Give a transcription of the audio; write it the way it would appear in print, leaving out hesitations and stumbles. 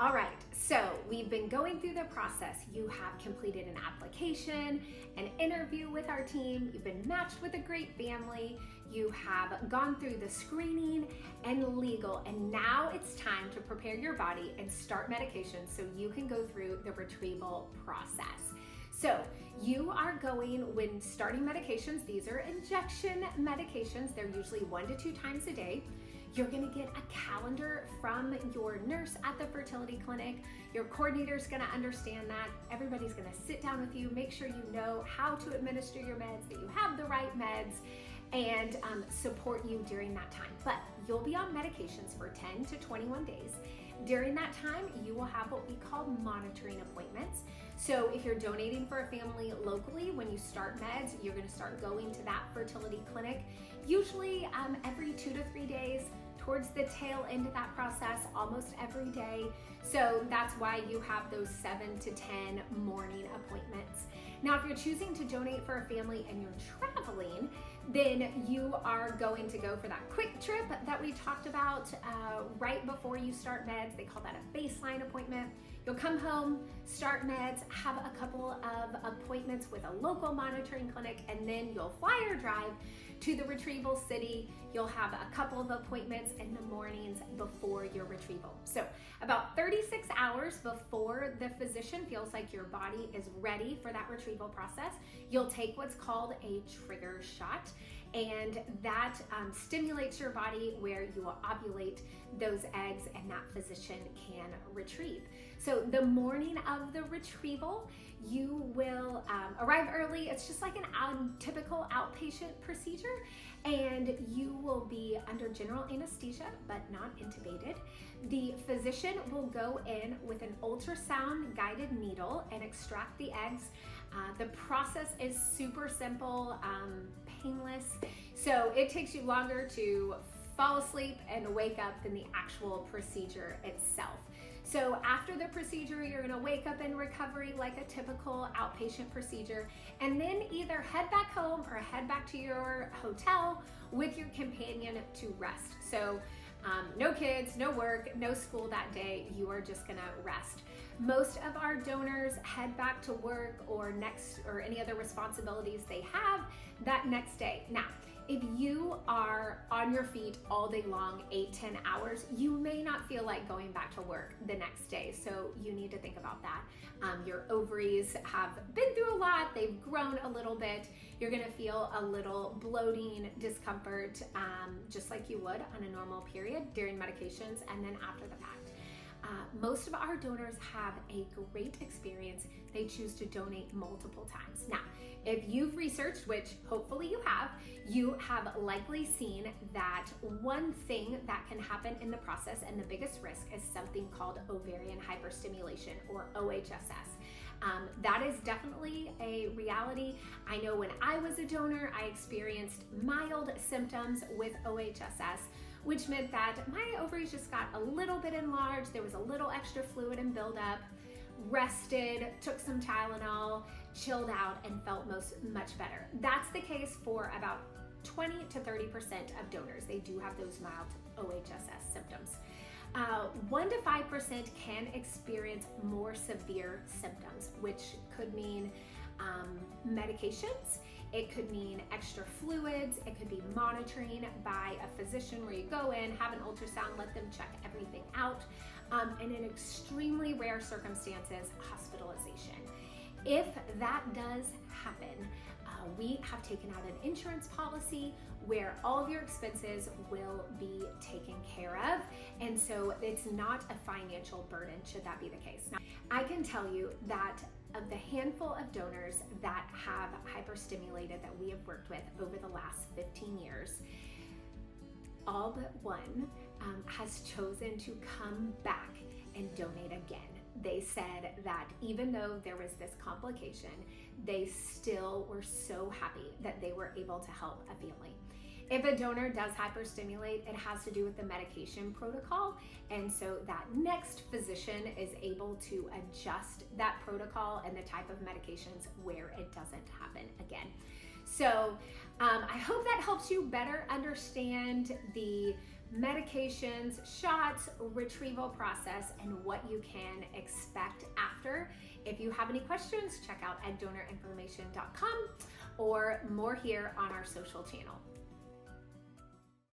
All right, so we've been going through the process. You have completed an application, an interview with our team, you've been matched with a great family, you have gone through the screening and legal, and now it's time to prepare your body and start medication so you can go through the retrieval process. So you are going, when starting medications, these are injection medications. They're usually 1 to 2 times a day. You're gonna get a calendar from your nurse at the fertility clinic. Your coordinator's gonna understand that. Everybody's gonna sit down with you, make sure you know how to administer your meds, that you have the right meds, and support you during that time. But you'll be on medications for 10 to 21 days. During that time, you will have what we call monitoring appointments. So if you're donating for a family locally, when you start meds, you're gonna start going to that fertility clinic, usually every 2 to 3 days, towards the tail end of that process, almost every day. So that's why you have those 7 to 10 morning appointments. Now, if you're choosing to donate for a family and you're traveling, then you are going to go for that quick trip that we talked about right before you start meds. They call that a baseline appointment. You'll come home, start meds, have a couple of appointments with a local monitoring clinic, and then you'll fly or drive to the retrieval city. You'll have a couple of appointments in the mornings before your retrieval. So about 36 hours before the physician feels like your body is ready for that retrieval process, you'll take what's called a trigger shot, and that stimulates your body where you will ovulate those eggs and that physician can retrieve. So the morning of the retrieval, you will arrive early. It's just like an typical outpatient procedure, and you will be under general anesthesia but not intubated. The physician will go in with an ultrasound guided needle and extract the eggs. The process is super simple, painless, so it takes you longer to fall asleep and wake up than the actual procedure itself. So after the procedure, you're gonna wake up in recovery like a typical outpatient procedure, and then either head back home or head back to your hotel with your companion to rest. So no kids, no work, no school that day. You are just gonna rest. Most of our donors head back to work or any other responsibilities they have that next day. Now, if you are on your feet all day long, 8-10 hours, you may not feel like going back to work the next day. So you need to think about that. Your ovaries have been through a lot. They've grown a little bit. You're gonna feel a little bloating, discomfort, just like you would on a normal period during medications and then after the fact. Most of our donors have a great experience. They choose to donate multiple times. Now, if you've researched, which hopefully you have likely seen that one thing that can happen in the process, and the biggest risk, is something called ovarian hyperstimulation, or OHSS. That is definitely a reality. I know when I was a donor, I experienced mild symptoms with OHSS, which meant that my ovaries just got a little bit enlarged. There was a little extra fluid and buildup. Rested, took some Tylenol, chilled out, and felt much better. That's the case for about 20 to 30% of donors. They do have those mild OHSS symptoms. 1 to 5% can experience more severe symptoms, which could mean medications, it could mean extra fluids, it could be monitoring by a physician where you go in, have an ultrasound, let them check everything out, and in extremely rare circumstances, hospitalization. If that does happen, we have taken out an insurance policy where all of your expenses will be taken care of, and so it's not a financial burden should that be the case. Now, I can tell you that of the handful of donors that have hyperstimulated that we have worked with over the last 15 years, all but one has chosen to come back and donate again. They said that even though there was this complication, they still were so happy that they were able to help a family. If a donor does hyperstimulate, it has to do with the medication protocol, and so that next physician is able to adjust that protocol and the type of medications where it doesn't happen again. So I hope that helps you better understand the medications, shots, retrieval process, and what you can expect after. If you have any questions, check out eggdonorinformation.com or more here on our social channel.